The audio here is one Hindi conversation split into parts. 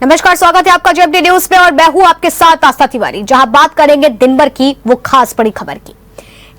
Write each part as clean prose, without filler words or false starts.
नमस्कार, स्वागत है आपका जेएमडी न्यूज में और मैं हूं आपके साथ आस्था तिवारी, जहां बात करेंगे दिन भर की वो खास बड़ी खबर की।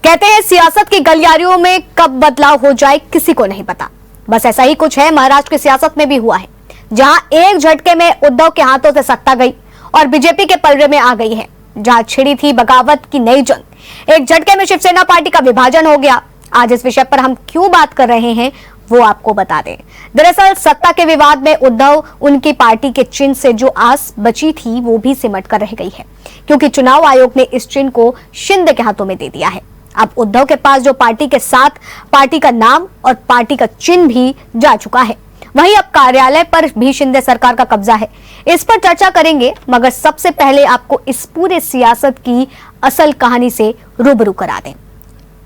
कहते हैं सियासत की गलियारियों में कब बदलाव हो जाए किसी को नहीं पता। बस ऐसा ही कुछ है महाराष्ट्र की सियासत में भी हुआ है, जहां एक झटके में उद्धव के हाथों से सत्ता गई और बीजेपी के पलड़े में आ गई है। जहां छिड़ी थी बगावत की नई जंग, एक झटके में शिवसेना पार्टी का विभाजन हो गया। आज इस विषय पर हम क्यों बात कर रहे हैं वो आपको बता दें। दरअसल सत्ता के विवाद में उद्धव उनकी पार्टी के चिन्ह से जो आस बची थी वो भी सिमट कर रह गई है, क्योंकि चुनाव आयोग ने इस चिन्ह को शिंदे के हाथों में दे दिया है। अब उद्धव के पास जो पार्टी के साथ पार्टी का नाम और पार्टी का चिन्ह भी जा चुका है, वहीं अब कार्यालय पर भी शिंदे सरकार का कब्जा है। इस पर चर्चा करेंगे, मगर सबसे पहले आपको इस पूरे सियासत की असल कहानी से रूबरू करा दें।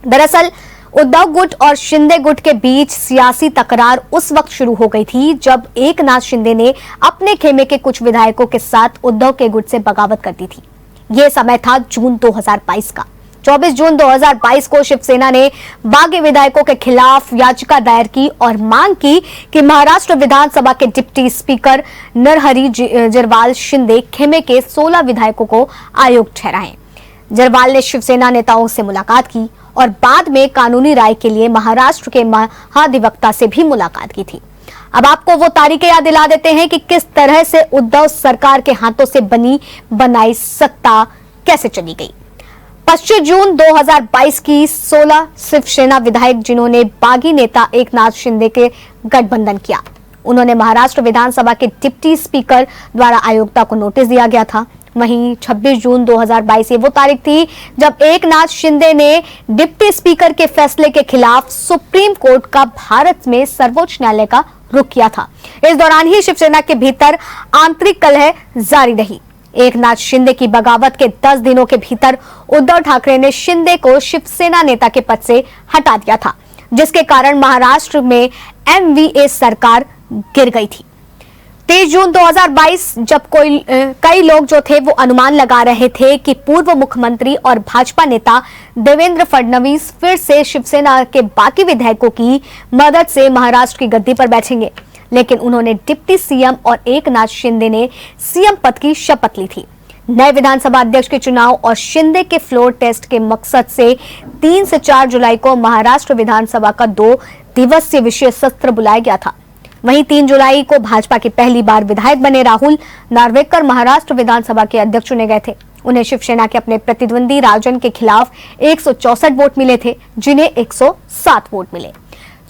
दरअसल उद्धव गुट और शिंदे गुट के बीच सियासी तकरार उस वक्त शुरू हो गई थी जब एकनाथ शिंदे ने अपने खेमे के कुछ विधायकों के साथ उद्धव के गुट से बगावत कर दी थी। यह समय था जून 2022 का। 24 जून 2022 को शिवसेना ने बागी विधायकों के खिलाफ याचिका दायर की और मांग की कि महाराष्ट्र विधानसभा के डिप्टी स्पीकर नरहरी जरवाल शिंदे खेमे के 16 विधायकों को आयोग ठहराएं। जरवाल ने शिवसेना नेताओं से मुलाकात की और बाद में कानूनी राय के लिए महाराष्ट्र के महाधिवक्ता से भी मुलाकात की थी। अब आपको वो तारीखें याद दिला देते हैं कि किस तरह से उद्धव सरकार के हाथों से बनी बनाई सत्ता कैसे चली गई। 25 जून 2022 की 16 शिवसेना विधायक जिन्होंने बागी नेता एकनाथ शिंदे के गठबंधन किया, उन्होंने महाराष्ट्र विधानसभा के डिप्टी स्पीकर द्वारा आयोक्ता को नोटिस दिया गया था। वहीं 26 जून 2022 ये वो तारीख थी जब एकनाथ शिंदे ने डिप्टी स्पीकर के फैसले के खिलाफ सुप्रीम कोर्ट का भारत में सर्वोच्च न्यायालय का रुख किया था। इस दौरान ही शिवसेना के भीतर आंतरिक कलह जारी रही। एकनाथ शिंदे की बगावत के 10 दिनों के भीतर उद्धव ठाकरे ने शिंदे को शिवसेना नेता के पद से हटा दिया था, जिसके कारण महाराष्ट्र में एमवीए सरकार गिर गई थी। 23 जून 2022 जब कई लोग जो थे वो अनुमान लगा रहे थे कि पूर्व मुख्यमंत्री और भाजपा नेता देवेंद्र फडणवीस फिर से शिवसेना के बाकी विधायकों की मदद से महाराष्ट्र की गद्दी पर बैठेंगे, लेकिन उन्होंने डिप्टी सीएम और एकनाथ शिंदे ने सीएम पद की शपथ ली थी। नए विधानसभा अध्यक्ष के चुनाव और शिंदे के फ्लोर टेस्ट के मकसद से 3 से 4 जुलाई को महाराष्ट्र विधानसभा का 2 दिवसीय विशेष सत्र बुलाया गया था। वहीं 3 जुलाई को भाजपा के पहली बार विधायक बने राहुल नार्वेकर महाराष्ट्र विधानसभा के अध्यक्ष चुने गए थे। उन्हें शिवसेना के अपने प्रतिद्वंदी राजन के खिलाफ 164 वोट मिले थे, जिन्हें 107 वोट मिले।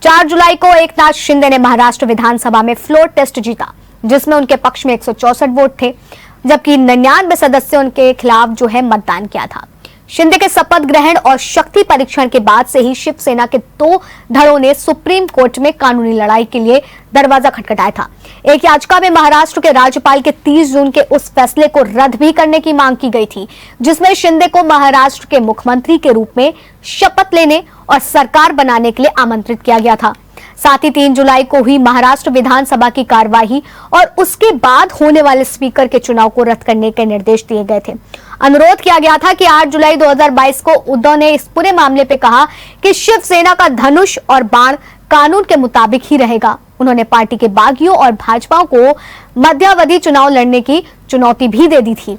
4 जुलाई को एकनाथ शिंदे ने महाराष्ट्र विधानसभा में फ्लोर टेस्ट जीता, जिसमें उनके पक्ष में 164 वोट थे, जबकि 99 सदस्यों उनके खिलाफ जो है मतदान किया था। शिंदे के शपथ ग्रहण और शक्ति परीक्षण के बाद से ही शिवसेना के 2 धड़ों ने सुप्रीम कोर्ट में कानूनी लड़ाई के लिए दरवाजा खटखटाया था। एक याचिका में महाराष्ट्र के राज्यपाल के 30 जून के उस फैसले को रद्द भी करने की मांग की गई थी, जिसमें शिंदे को महाराष्ट्र के मुख्यमंत्री के रूप में शपथ लेने और सरकार बनाने के लिए आमंत्रित किया गया था। साथ ही 3 जुलाई को हुई महाराष्ट्र विधानसभा की कार्यवाही और उसके बाद होने वाले स्पीकर के चुनाव को रद्द करने के निर्देश दिए गए थे। अनुरोध किया गया था कि 8 जुलाई 2022 को उद्धव ने इस पूरे मामले पे कहा कि शिवसेना का धनुष और बाण कानून के मुताबिक ही रहेगा। उन्होंने पार्टी के बागियों और भाजपा को मध्यावधि चुनाव लड़ने की चुनौती भी दे दी थी।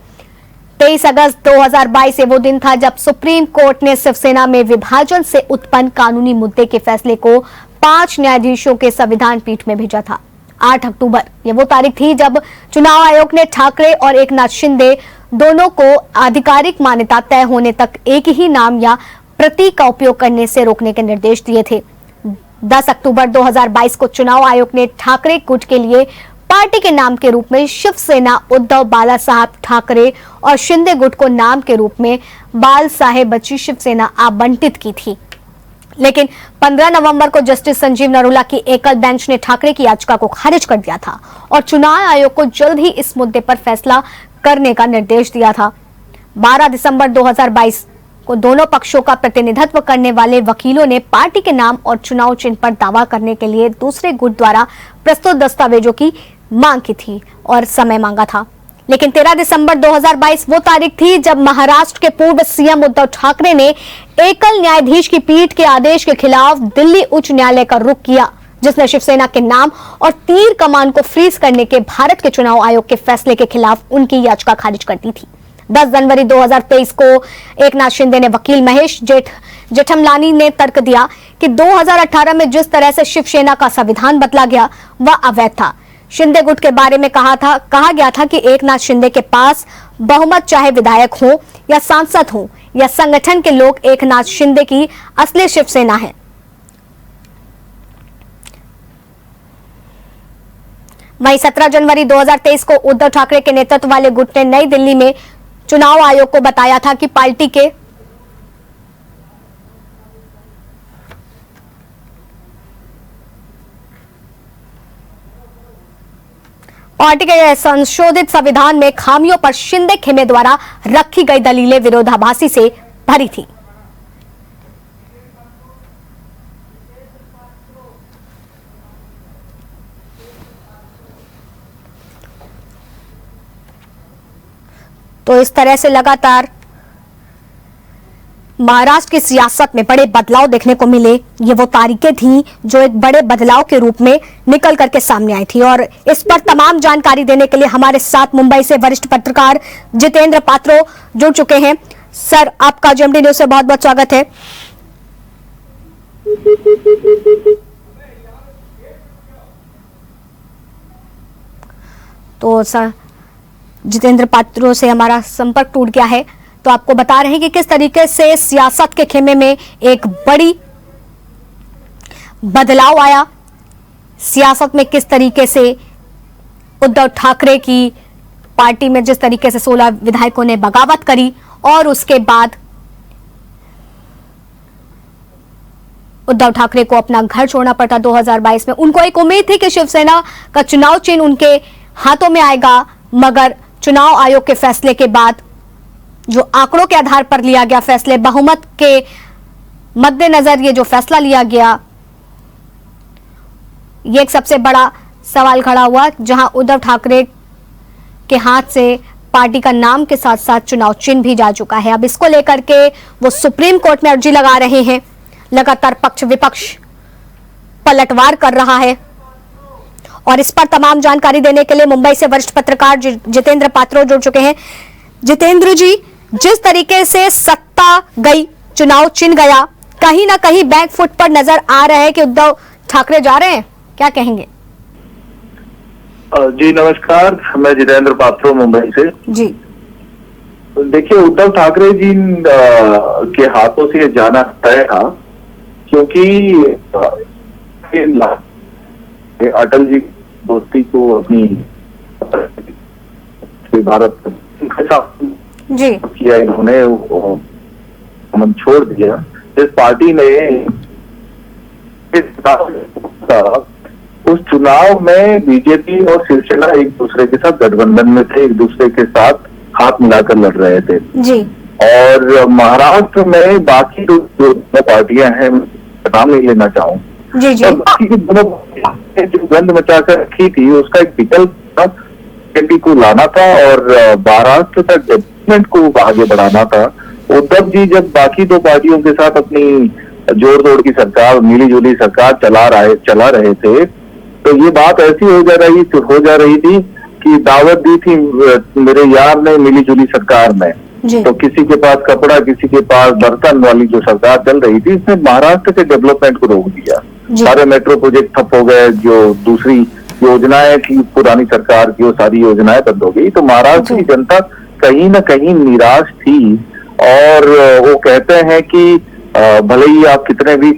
23 अगस्त 2022 वो दिन था जब सुप्रीम कोर्ट ने शिवसेना में विभाजन से उत्पन्न कानूनी मुद्दे के फैसले को 5 न्यायाधीशों के संविधान पीठ में भेजा था। 8 अक्टूबर ये वो तारीख थी जब चुनाव आयोग ने ठाकरे और एकनाथ शिंदे दोनों को आधिकारिक मान्यता तय होने तक एक ही नाम या प्रतीक का उपयोग करने से रोकने के निर्देश दिए थे। 10 अक्टूबर 2022 को चुनाव आयोग ने ठाकरे गुट के लिए पार्टी के नाम के रूप में शिवसेना उद्धव बाला साहब ठाकरे और शिंदे गुट को नाम के रूप में बाल साहेब बची शिवसेना आवंटित की थी। लेकिन 15 नवंबर को जस्टिस संजीव नरोला की एकल बेंच ने ठाकरे की याचिका को खारिज कर दिया था और चुनाव आयोग को जल्द ही इस मुद्दे पर फैसला करने का निर्देश दिया था। 12 दिसंबर 2022 को दोनों पक्षों का प्रतिनिधित्व करने वाले वकीलों ने पार्टी के नाम और चुनाव चिन्ह पर दावा करने के लिए दूसरे गुट द्वारा प्रस्तुत दस्तावेजों की मांग की थी और समय मांगा था। लेकिन 13 दिसंबर 2022 वो तारीख थी जब महाराष्ट्र के पूर्व सीएम उद्धव ठाकरे ने एकल न्यायाधीश की पीठ के आदेश के खिलाफ दिल्ली उच्च न्यायालय का रुख किया, जिसने शिवसेना के नाम और तीर कमान को फ्रीज करने के भारत के चुनाव आयोग के फैसले के खिलाफ उनकी याचिका खारिज कर दी थी। 10 जनवरी 2023 को एकनाथ शिंदे ने वकील महेश जेठमलानी ने तर्क दिया कि 2018 में जिस तरह से शिवसेना का संविधान बदला गया वह अवैध था। शिंदे गुट के बारे में कहा गया था कि एकनाथ शिंदे के पास बहुमत चाहे विधायक हो या सांसद हो या संगठन के लोग, एकनाथ शिंदे की असली शिवसेना है। वहीं 17 जनवरी 2023 को उद्धव ठाकरे के नेतृत्व वाले गुट ने नई दिल्ली में चुनाव आयोग को बताया था कि पार्टी के संशोधित संविधान में खामियों पर शिंदे खेमे द्वारा रखी गई दलीलें विरोधाभासी से भरी थी। तो इस तरह से लगातार महाराष्ट्र की सियासत में बड़े बदलाव देखने को मिले। ये वो तारीखें थी जो एक बड़े बदलाव के रूप में निकल करके सामने आई थी और इस पर तमाम जानकारी देने के लिए हमारे साथ मुंबई से वरिष्ठ पत्रकार जितेंद्र पात्रो जुड़ चुके हैं। सर, आपका जेएमडी न्यूज से बहुत बहुत स्वागत है। तो सर, जितेंद्र पात्रो से हमारा संपर्क टूट गया है, तो आपको बता रहे हैं कि किस तरीके से सियासत के खेमे में एक बड़ी बदलाव आया। सियासत में किस तरीके से उद्धव ठाकरे की पार्टी में जिस तरीके से 16 विधायकों ने बगावत करी और उसके बाद उद्धव ठाकरे को अपना घर छोड़ना पड़ा 2022 में। उनको एक उम्मीद थी कि शिवसेना का चुनाव चिन्ह उनके हाथों में आएगा, मगर चुनाव आयोग के फैसले के बाद जो आंकड़ों के आधार पर लिया गया फैसले, बहुमत के मद्देनजर ये जो फैसला लिया गया, ये एक सबसे बड़ा सवाल खड़ा हुआ, जहां उद्धव ठाकरे के हाथ से पार्टी का नाम के साथ साथ चुनाव चिन्ह भी जा चुका है। अब इसको लेकर के वो सुप्रीम कोर्ट में अर्जी लगा रहे हैं। लगातार पक्ष विपक्ष पलटवार कर रहा है और इस पर तमाम जानकारी देने के लिए मुंबई से वरिष्ठ पत्रकार जितेंद्र पात्रो जुड़ चुके हैं। जितेंद्र जी, जिस तरीके से सत्ता गई, चुनाव चिन्ह गया, कहीं ना कहीं बैक फुट पर नजर आ रहा है कि उद्धव ठाकरे जा रहे हैं, क्या कहेंगे? जी नमस्कार, मैं जितेंद्र पात्रो मुंबई से। जी देखिए, उद्धव ठाकरे जी के हाथों से ये जाना तय था, क्योंकि अटल जी दोस्ती को अपनी भारत जी किया, इन्होंने मन छोड़ दिया। इस पार्टी ने उस चुनाव में बीजेपी और शिवसेना एक दूसरे के साथ गठबंधन में थे, एक दूसरे के साथ हाथ मिलाकर लड़ रहे थे जी। और महाराष्ट्र में बाकी जो पार्टियां हैं, नाम नहीं लेना चाहूँ जी जी, और बाकी की दोनों जो गंद मचाकर रखी थी, उसका एक विकल्प को लाना था और महाराष्ट्र तक डेवलपमेंट को आगे बढ़ाना था। उद्धव जी जब बाकी दो पार्टियों के साथ अपनी जोड़ तोड़ की सरकार, मिली जुली सरकार चला रहे थे, तो ये बात ऐसी हो जा रही थी कि दावत दी थी मेरे यार ने मिली जुली सरकार में, तो किसी के पास कपड़ा, किसी के पास बर्तन वाली जो सरकार चल रही थी, इसने महाराष्ट्र के डेवलपमेंट को रोक दिया। सारे मेट्रो प्रोजेक्ट ठप हो गए, जो दूसरी योजनाएं थी पुरानी सरकार की, वो सारी योजनाएं बंद हो गई। तो महाराष्ट्र की जनता कहीं ना कहीं निराश थी और वो कहते हैं कि भले ही आप कितने भी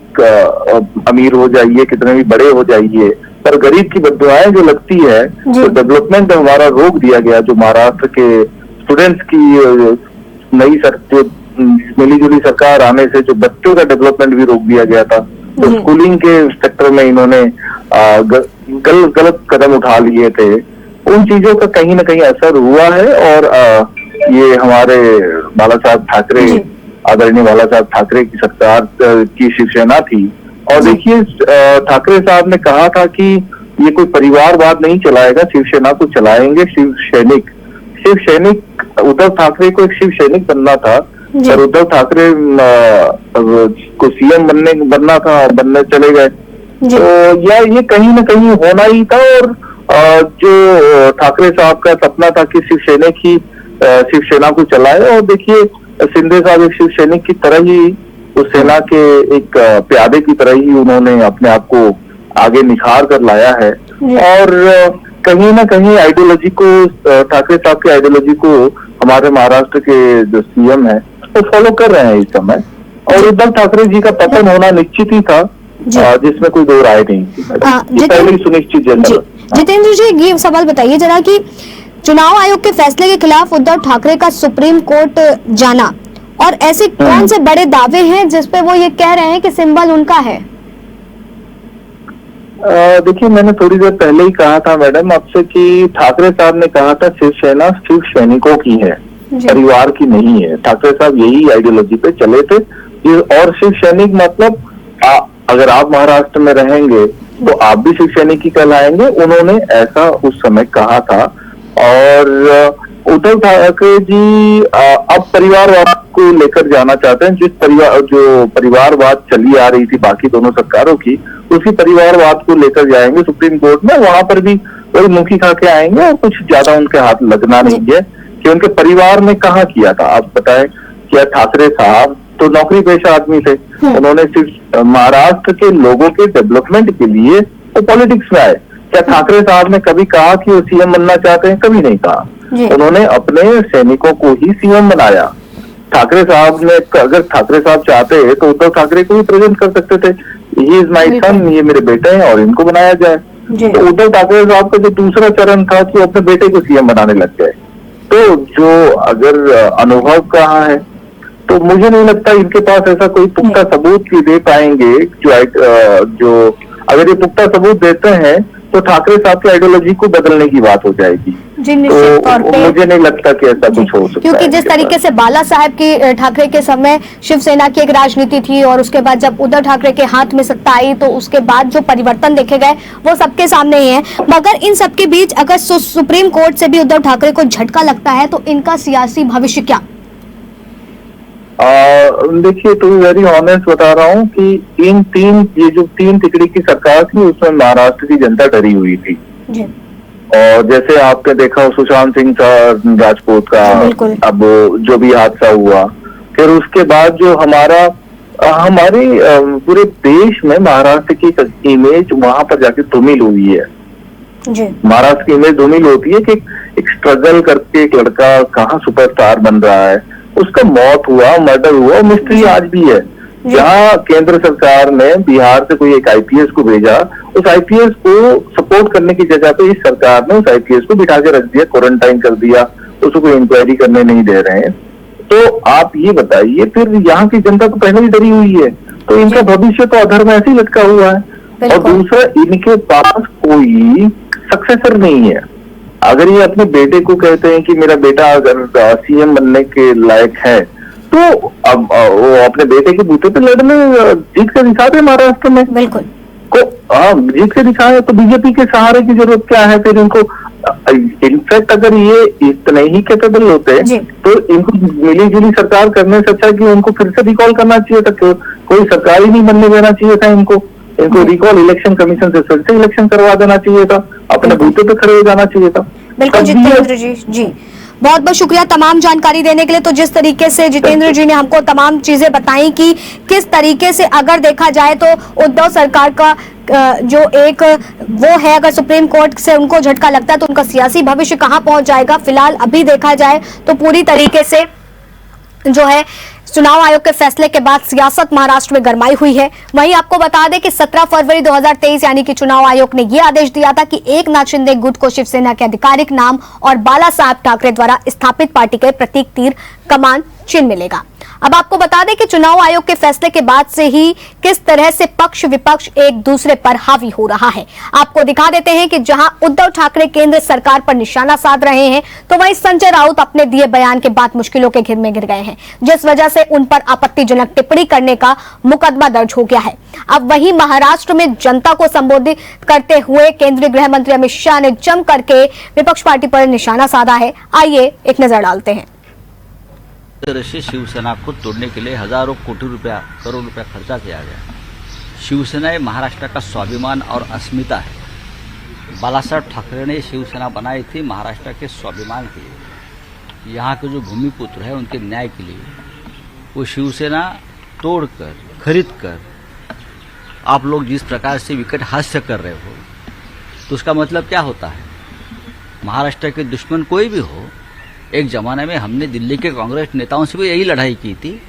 अमीर हो जाइए, कितने भी बड़े हो जाइए, पर गरीब की बददुआएं जो लगती है, तो डेवलपमेंट हमारा रोक दिया गया। जो महाराष्ट्र के स्टूडेंट्स की नई जो मिली जुली सरकार आने से जो बच्चों का डेवलपमेंट भी रोक दिया गया था, तो स्कूलिंग के सेक्टर में इन्होंने गलत कदम उठा लिए थे। उन चीजों का कहीं ना कहीं असर हुआ है और ये हमारे बाला साहब ठाकरे, आदरणीय बाला साहब ठाकरे की सरकार की शिवसेना थी। और देखिए, ठाकरे साहब ने कहा था कि ये कोई परिवारवाद नहीं चलाएगा, शिवसेना को चलाएंगे शिव सैनिक। उद्धव ठाकरे को एक शिव सैनिक बनना था और उद्धव ठाकरे को सीएम बनना था, बनने चले गए। जी। तो ये कहीं ना कहीं होना ही था। और जो ठाकरे साहब का सपना था कि शिवसेना को चलाए, और देखिए शिंदे साहब एक शिव सैनिक की तरह ही, उस सेना के एक प्यादे की तरह ही उन्होंने अपने आप को आगे निखार कर लाया है। और कहीं ना कहीं आइडियोलॉजी को, ठाकरे साहब की आइडियोलॉजी को हमारे महाराष्ट्र के जो सीएम है वो फॉलो कर रहे हैं इस समय। और उद्धव ठाकरे जी का पतन होना निश्चित ही था, जिसमें कोई दो राय नहीं थी। पहले ही सुनिश्चित जैसा। जितेंद्र जी, ये सवाल बताइए जरा कि चुनाव आयोग के फैसले के खिलाफ उद्धव ठाकरे का सुप्रीम कोर्ट जाना, और ऐसे कौन से बड़े दावे हैं जिसपे वो ये कह रहे हैं कि सिंबल उनका है? देखिए, मैंने थोड़ी देर पहले ही कहा था मैडम आपसे कि ठाकरे साहब ने कहा था शिवसेना शिव सैनिकों की है, परिवार की नहीं है। ठाकरे साहब यही आइडियोलॉजी पे चले थे। और शिव सैनिक मतलब अगर आप महाराष्ट्र में रहेंगे तो आप भी शिव सैनिक ही कहलाएंगे, उन्होंने ऐसा उस समय कहा था। और उद्धव ठाकरे जी अब परिवारवाद को लेकर जाना चाहते हैं। जो परिवारवाद चली आ रही थी बाकी दोनों सरकारों की, उसी परिवारवाद को लेकर जाएंगे सुप्रीम कोर्ट में। वहां पर भी वही मुखी खा के आएंगे, और कुछ ज्यादा उनके हाथ लगना नहीं है कि उनके परिवार ने कहाँ किया था। आप बताएं, क्या ठाकरे साहब तो नौकरी पेशा आदमी थे, उन्होंने सिर्फ महाराष्ट्र के लोगों के डेवलपमेंट के लिए वो पॉलिटिक्स में आए। क्या ठाकरे साहब ने कभी कहा कि वो सीएम बनना चाहते हैं? कभी नहीं कहा। उन्होंने अपने सैनिकों को ही सीएम बनाया। ठाकरे साहब ने, अगर ठाकरे साहब चाहते तो उद्धव ठाकरे को भी प्रेजेंट कर सकते थे, ही इज माई सन, ये मेरे बेटे हैं और इनको बनाया जाए। तो उद्धव ठाकरे साहब का जो दूसरा चरण था कि वो अपने बेटे को सीएम बनाने लग गए। तो जो अगर अनुभव कहाँ है, तो मुझे नहीं लगता इनके पास ऐसा कोई पुख्ता सबूत भी दे पाएंगे। जो अगर ये पुख्ता सबूत देते हैं तो ठाकरे साहब की आइडियोलॉजी को बदलने की बात हो जाएगी। जी, निश्चित तौर पे मुझे नहीं लगता कि ऐसा कुछ हो सकता है। क्योंकि जिस तरीके से बाला साहब की ठाकरे के समय शिवसेना की एक राजनीति थी, और उसके बाद जब उद्धव ठाकरे के हाथ में सत्ता आई तो उसके बाद जो परिवर्तन देखे गए वो सबके सामने ही है। मगर इन सबके बीच अगर सुप्रीम कोर्ट से भी उद्धव ठाकरे को झटका लगता है तो इनका सियासी भविष्य क्या? देखिए, टू वेरी ऑनेस्ट बता रहा हूँ कि ये जो तीन तिकड़ी की सरकार थी उसमें महाराष्ट्र की जनता डरी हुई थी। जी। और जैसे आपने देखा सुशांत सिंह राजपूत का अब जो भी हादसा हुआ, फिर उसके बाद जो हमारे पूरे देश में महाराष्ट्र की इमेज वहां पर जाके धूमिल हुई है। महाराष्ट्र की इमेज धूमिल होती है कि एक स्ट्रगल करके एक लड़का कहाँ सुपरस्टार बन रहा है, उसका मौत हुआ, मर्डर हुआ, मिस्ट्री आज भी है। जहाँ केंद्र सरकार ने बिहार से कोई एक आईपीएस को भेजा, उस आईपीएस को सपोर्ट करने की जगह पे इस सरकार ने उस आईपीएस को बिठा के रख दिया, क्वारंटाइन कर दिया, उसको कोई इंक्वायरी करने नहीं दे रहे हैं। तो आप ये बताइए, फिर यहाँ की जनता तो पहले ही डरी हुई है, तो इनका भविष्य तो अधर में ऐसे ही लटका हुआ है। और दूसरा, इनके पास कोई सक्सेसर नहीं है। अगर ये अपने बेटे को कहते हैं कि मेरा बेटा अगर सीएम बनने के लायक है, तो अब वो अपने बेटे के बूते पे लड़ने जीत कर दिखा दे महाराष्ट्र में। बिल्कुल जीत के दिखाए। तो बीजेपी के सहारे की जरूरत क्या है फिर इनको? इनफैक्ट अगर ये इतने ही कैपेबल होते तो इनको मिली जुली सरकार करने से अच्छा कि उनको फिर से रिकॉल करना चाहिए था। कोई सरकार ही नहीं बनने देना चाहिए था इनको रिकॉल इलेक्शन कमीशन से फिर से इलेक्शन करवा देना चाहिए था, अपने बूते पे खड़े हो जाना चाहिए था। बिल्कुल जितेंद्र जी, बहुत बहुत शुक्रिया तमाम जानकारी देने के लिए। तो जिस तरीके से जितेंद्र जी ने हमको तमाम चीजें बताई कि किस तरीके से अगर देखा जाए तो उद्धव सरकार का जो एक वो है, अगर सुप्रीम कोर्ट से उनको झटका लगता है तो उनका सियासी भविष्य कहां पहुंच जाएगा। फिलहाल अभी देखा जाए तो पूरी तरीके से जो है चुनाव आयोग के फैसले के बाद सियासत महाराष्ट्र में गरमाई हुई है। वहीं आपको बता दें कि 17 फरवरी 2023 यानी कि चुनाव आयोग ने यह आदेश दिया था कि एकनाथ शिंदे गुट को शिवसेना के आधिकारिक नाम और बाला साहब ठाकरे द्वारा स्थापित पार्टी के प्रतीक तीर कमान चिन्ह मिलेगा। अब आपको बता दें कि चुनाव आयोग के फैसले के बाद से ही किस तरह से पक्ष विपक्ष एक दूसरे पर हावी हो रहा है। आपको दिखा देते हैं कि जहां उद्धव ठाकरे केंद्र सरकार पर निशाना साध रहे हैं, तो वहीं संजय राउत अपने दिए बयान के बाद मुश्किलों के घेर में गिर गए हैं, जिस वजह से उन पर आपत्तिजनक टिप्पणी करने का मुकदमा दर्ज हो गया है। अब वहीं महाराष्ट्र में जनता को संबोधित करते हुए केंद्रीय गृह मंत्री अमित शाह ने जम करके विपक्ष पार्टी पर निशाना साधा है। आइए एक नजर डालते हैं। तरह से शिवसेना को तोड़ने के लिए हजारों करोड़ रुपया खर्चा किया गया। शिवसेना महाराष्ट्र का स्वाभिमान और अस्मिता है। बालासाहेब ठाकरे ने शिवसेना बनाई थी महाराष्ट्र के स्वाभिमान के लिए, यहाँ के जो भूमिपुत्र है उनके न्याय के लिए। वो शिवसेना तोड़कर खरीदकर आप लोग जिस प्रकार से विकट हास्य कर रहे हो, तो उसका मतलब क्या होता है? महाराष्ट्र के दुश्मन कोई भी हो, एक जमाने में हमने दिल्ली के कांग्रेस नेताओं से भी यही लड़ाई की थी।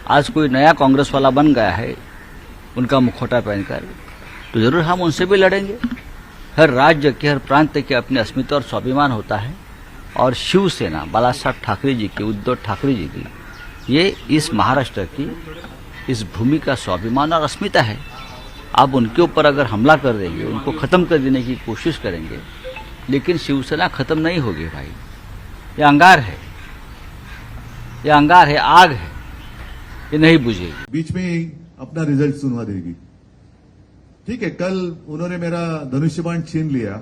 आज कोई नया कांग्रेस वाला बन गया है उनका मुखौटा पहनकर, तो जरूर हम उनसे भी लड़ेंगे। हर राज्य के, हर प्रांत के अपने अस्मिता और स्वाभिमान होता है, और शिवसेना बालासाहेब ठाकरे जी की, उद्धव ठाकरे जी की, ये इस महाराष्ट्र की, इस भूमि का स्वाभिमान और अस्मिता है। आप उनके ऊपर अगर हमला कर देंगे, उनको खत्म कर देने की कोशिश करेंगे, लेकिन शिवसेना खत्म नहीं होगी भाई। ये अंगार है, ये अंगार है, आग है, ये नहीं बुझेगी। बीच में ही अपना रिजल्ट सुनवा देगी। ठीक है, कल उन्होंने मेरा धनुष्य बाण छीन लिया,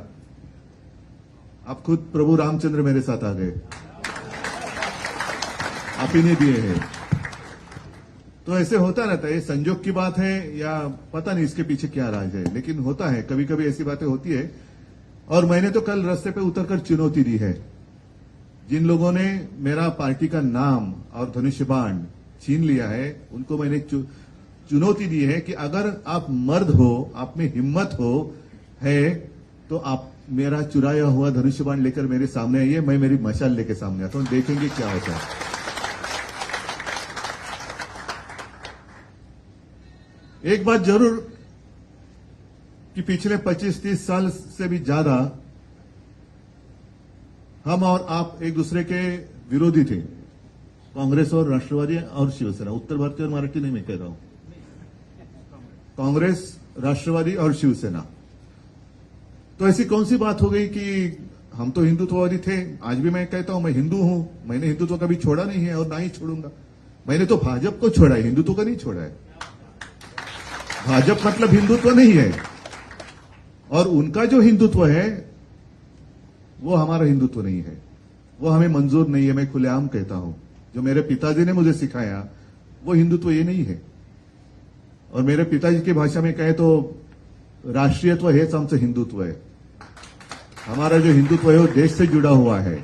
अब खुद प्रभु रामचंद्र मेरे साथ आ गए, आप ही ने दिए हैं। तो ऐसे होता रहता है, ये संजोग की बात है या पता नहीं इसके पीछे क्या राज है, लेकिन होता है, कभी कभी ऐसी बातें होती है। और मैंने तो कल रास्ते पे उतरकर चुनौती दी है। जिन लोगों ने मेरा पार्टी का नाम और धनुष्य बाण छीन लिया है, उनको मैंने चुनौती दी है कि अगर आप मर्द हो, आप में हिम्मत हो है, तो आप मेरा चुराया हुआ धनुष्य बाण लेकर मेरे सामने आइए, मैं मेरी मशाल लेकर सामने आता हूं, देखेंगे क्या होता है। एक बात जरूर कि पिछले 25-30 साल से भी ज्यादा हम और आप एक दूसरे के विरोधी थे, कांग्रेस और राष्ट्रवादी और शिवसेना। उत्तर भारतीय और मराठी नहीं मैं कह रहा हूं, कांग्रेस, राष्ट्रवादी और शिवसेना। तो ऐसी कौन सी बात हो गई कि हम तो हिंदुत्ववादी थे। आज भी मैं कहता हूं मैं हिंदू हूं, मैंने हिंदुत्व कभी छोड़ा नहीं है और ना ही छोड़ूंगा। मैंने तो भाजपा को छोड़ा है, हिंदुत्व को नहीं छोड़ा है। भाजपा मतलब हिंदुत्व नहीं है, और उनका जो हिंदुत्व है वो हमारा हिंदुत्व नहीं है, वो हमें मंजूर नहीं है। मैं खुलेआम कहता हूं, जो मेरे पिताजी ने मुझे सिखाया वो हिंदुत्व ये नहीं है। और मेरे पिताजी की भाषा में कहे तो राष्ट्रीयत्व है आमचं हिंदुत्व है। हमारा जो हिंदुत्व है वो देश से जुड़ा हुआ है,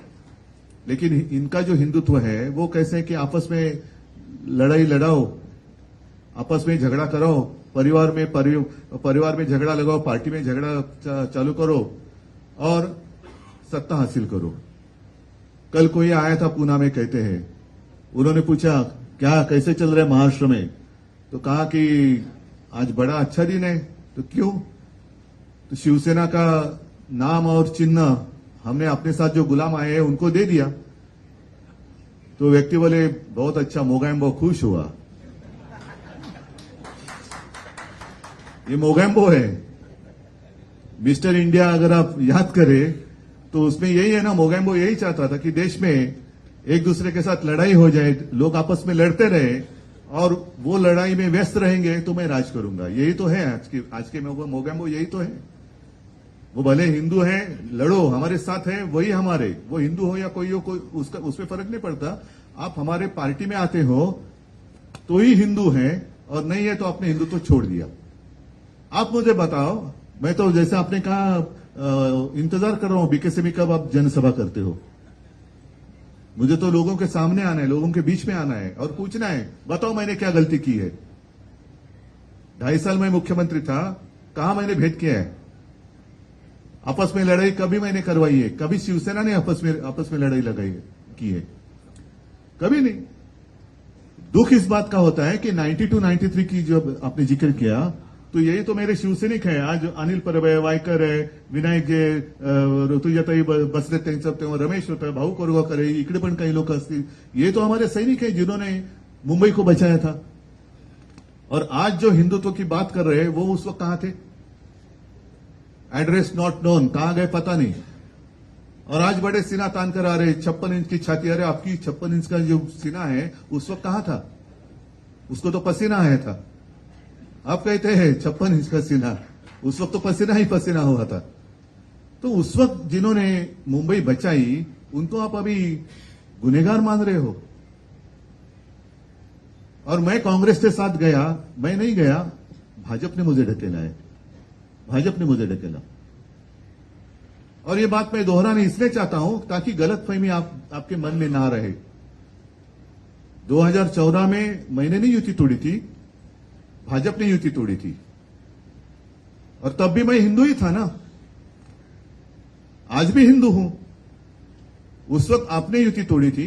लेकिन इनका जो हिंदुत्व है वो कैसे है कि आपस में लड़ाई लड़ाओ, आपस में झगड़ा कराओ, परिवार में झगड़ा लगाओ, पार्टी में झगड़ा चालू करो और सत्ता हासिल करो। कल कोई आया था पूना में, कहते हैं, उन्होंने पूछा क्या कैसे चल रहा है महाराष्ट्र में, तो कहा कि आज बड़ा अच्छा दिन है। तो क्यों? तो शिवसेना का नाम और चिन्ह हमने अपने साथ जो गुलाम आए हैं उनको दे दिया। तो व्यक्ति बोले बहुत अच्छा, मोगैम्बो खुश हुआ। ये मोगैम्बो है, मिस्टर इंडिया अगर आप याद करें तो उसमें यही है ना, मोगैम्बो यही चाहता था कि देश में एक दूसरे के साथ लड़ाई हो जाए, लोग आपस में लड़ते रहे और वो लड़ाई में व्यस्त रहेंगे तो मैं राज करूंगा। यही तो है आज के मोगैम्बो, यही तो है। वो भले हिंदू है, लड़ो, हमारे साथ है, वही हमारे, वो हिंदू हो या कोई हो, कोई उसका उसमें फर्क नहीं पड़ता। आप हमारे पार्टी में आते हो तो ही हिंदू है, और नहीं है तो आपने हिंदुत्व तो छोड़ दिया। आप मुझे बताओ, मैं तो जैसे आपने कहा इंतजार कर रहा हूं बीकेसी में कब आप जनसभा करते हो। मुझे तो लोगों के सामने आना है, लोगों के बीच में आना है और पूछना है, बताओ मैंने क्या गलती की है। 2.5 साल में मुख्यमंत्री था, कहां मैंने भेद किया है? आपस में लड़ाई कभी मैंने करवाई है? कभी शिवसेना ने आपस में लड़ाई लगाई है, की है? कभी नहीं। दुख इस बात का होता है कि 92-93 की जब आपने जिक्र किया तो यही तो मेरे शिवसैनिक है। आज अनिल परब है, वायकर है, विनायक जे, ऋतुजाताई बसले त्यांचं तेव्हा रमेश होता, भाऊ कोरगावकर है, इकडे पण काही लोक असतील, ये तो हमारे सैनिक है जिन्होंने मुंबई को बचाया था। और आज जो हिंदुत्व की बात कर रहे हैं वो उस वक्त कहां थे? एड्रेस नॉट नोन, कहां गए पता नहीं। और आज बड़े सीना तान कर आ रहे, 56 इंच की छाती। अरे आपकी 56 इंच का जो सीना है उस वक्त कहां था? उसको तो पसीना आया था। आप कहते हैं 56 इंच का सीना, उस वक्त तो पसीना ही पसीना हुआ था। तो उस वक्त जिन्होंने मुंबई बचाई उनको आप अभी गुनहगार मान रहे हो। और मैं कांग्रेस के साथ गया, मैं नहीं गया, भाजपा ने मुझे ढकेला है, भाजपा ने मुझे ढकेला। और ये बात मैं दोहराना इसलिए चाहता हूं ताकि गलतफहमी आपके मन में ना रहे। 2014 में मैंने नहीं युति तोड़ी थी, भाजपा ने युति तोड़ी थी, और तब भी मैं हिंदू ही था ना, आज भी हिंदू हूं। उस वक्त आपने युति तोड़ी थी।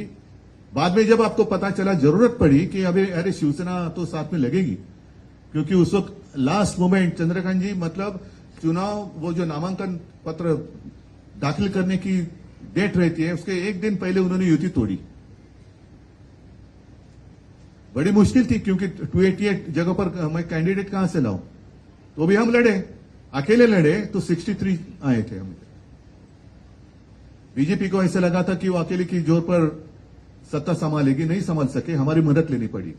बाद में जब आपको पता चला, जरूरत पड़ी कि अरे शिवसेना तो साथ में लगेगी, क्योंकि उस वक्त लास्ट मोमेंट चंद्रकांत जी, मतलब चुनाव, वो जो नामांकन पत्र दाखिल करने की डेट रहती है, उसके एक दिन पहले उन्होंने युति तोड़ी। बड़ी मुश्किल थी, क्योंकि 288 जगह पर मैं कैंडिडेट कहां से लाऊं, तो भी हम लड़े, अकेले लड़े तो 63 आए थे हम। बीजेपी को ऐसा लगा था कि वो अकेले की जोर पर सत्ता संभालेगी, नहीं संभाल सके, हमारी मदद लेनी पड़ी।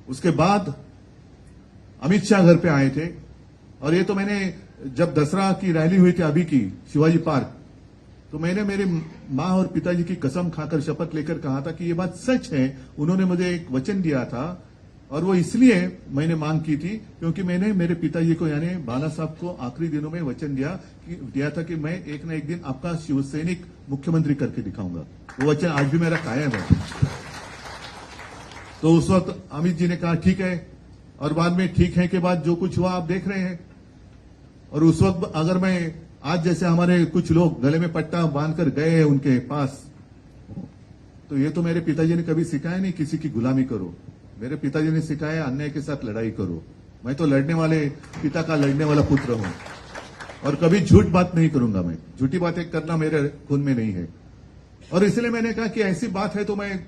उसके बाद अमित शाह घर पे आए थे, और ये तो मैंने जब दसरा की रैली हुई थी अभी की शिवाजी पार्क, तो मैंने मेरे मां और पिताजी की कसम खाकर शपथ लेकर कहा था कि ये बात सच है। उन्होंने मुझे एक वचन दिया था, और वो इसलिए मैंने मांग की थी क्योंकि मैंने मेरे पिताजी को, यानी बाला साहब को, आखिरी दिनों में वचन दिया था कि मैं एक ना एक दिन आपका शिवसैनिक मुख्यमंत्री करके दिखाऊंगा। वो वचन आज भी मेरा कायम है। तो उस वक्त अमित जी ने कहा ठीक है, और बाद में ठीक है के बाद जो कुछ हुआ आप देख रहे हैं। और उस वक्त अगर मैं आज जैसे हमारे कुछ लोग गले में पट्टा बांधकर गए हैं उनके पास, तो ये तो मेरे पिताजी ने कभी सिखाया नहीं किसी की गुलामी करो। मेरे पिताजी ने सिखाया अन्याय के साथ लड़ाई करो। मैं तो लड़ने वाले पिता का लड़ने वाला पुत्र हूं, और कभी झूठ बात नहीं करूंगा। मैं झूठी बातें करना मेरे खून में नहीं है, और इसलिए मैंने कहा कि ऐसी बात है तो मैं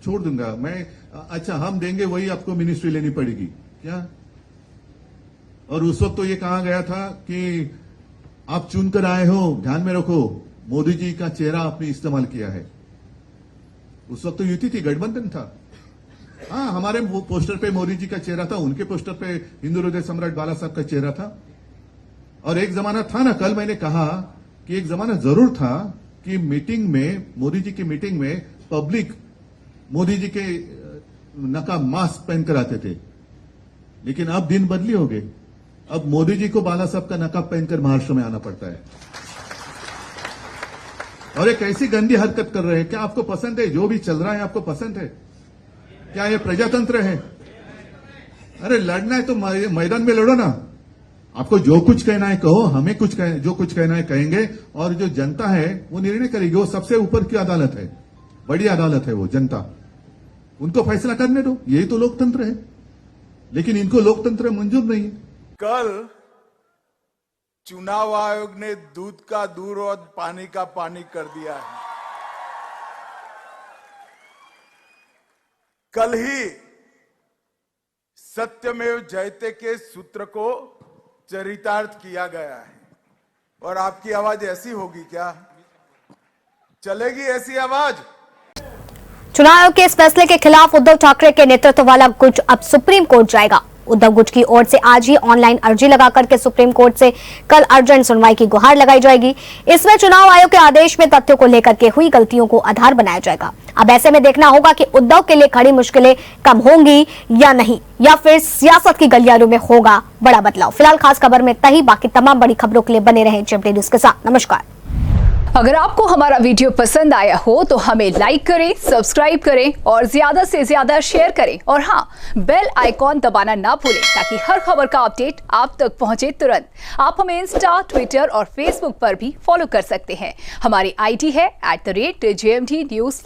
छोड़ दूंगा। मैं अच्छा हम देंगे, वही आपको मिनिस्ट्री लेनी पड़ेगी क्या? और उस वक्त तो ये कहा गया था कि आप चुनकर आए हो, ध्यान में रखो, मोदी जी का चेहरा आपने इस्तेमाल किया है। उस वक्त तो युति थी, गठबंधन था। हाँ, हमारे पोस्टर पे मोदी जी का चेहरा था, उनके पोस्टर पे हिंदू हृदय सम्राट बाला साहब का चेहरा था। और एक जमाना था ना, कल मैंने कहा कि एक जमाना जरूर था कि मीटिंग में, मोदी जी की मीटिंग में पब्लिक मोदी जी के नकाब मास्क पहनकर आते थे। लेकिन अब दिन बदली हो गए, अब मोदी जी को बाला साहब का नकाब पहनकर महाराष्ट्र में आना पड़ता है। और एक ऐसी गंदी हरकत कर रहे हैं। क्या आपको पसंद है जो भी चल रहा है? आपको पसंद है क्या? ये प्रजातंत्र है? अरे लड़ना है तो मैदान में लड़ो ना। आपको जो कुछ कहना है कहो, हमें जो कुछ कहना है कहेंगे, और जो जनता है वो निर्णय करेगी। वो सबसे ऊपर की अदालत है, बड़ी अदालत है वो जनता, उनको फैसला करने दो। यही तो लोकतंत्र है, लेकिन इनको लोकतंत्र मंजूर नहीं है। कल चुनाव आयोग ने दूध का दूध और पानी का पानी कर दिया है। कल ही सत्यमेव जयते के सूत्र को चरितार्थ किया गया है, और आपकी आवाज ऐसी होगी क्या? चलेगी ऐसी आवाज? चुनाव आयोग के इस फैसले के खिलाफ उद्धव ठाकरे के नेतृत्व वाला गुट अब सुप्रीम कोर्ट जाएगा। उद्धव गुट की ओर से आज ही ऑनलाइन अर्जी लगाकर के सुप्रीम कोर्ट से कल अर्जेंट सुनवाई की गुहार लगाई जाएगी। इसमें चुनाव आयोग के आदेश में तथ्यों को लेकर के हुई गलतियों को आधार बनाया जाएगा। अब ऐसे में देखना होगा कि उद्धव के लिए खड़ी मुश्किलें कम होंगी या नहीं, या फिर सियासत की गलियारों में होगा बड़ा बदलाव। फिलहाल खास खबर में इतना ही। बाकी तमाम बड़ी खबरों के लिए बने रहें जेएमटी न्यूज के साथ। नमस्कार। अगर आपको हमारा वीडियो पसंद आया हो तो हमें लाइक करें, सब्सक्राइब करें और ज्यादा से ज्यादा शेयर करें, और हाँ, बेल आइकॉन दबाना ना भूलें ताकि हर खबर का अपडेट आप तक पहुंचे तुरंत। आप हमें इंस्टा, ट्विटर और फेसबुक पर भी फॉलो कर सकते हैं। हमारी आईडी है @JMT News।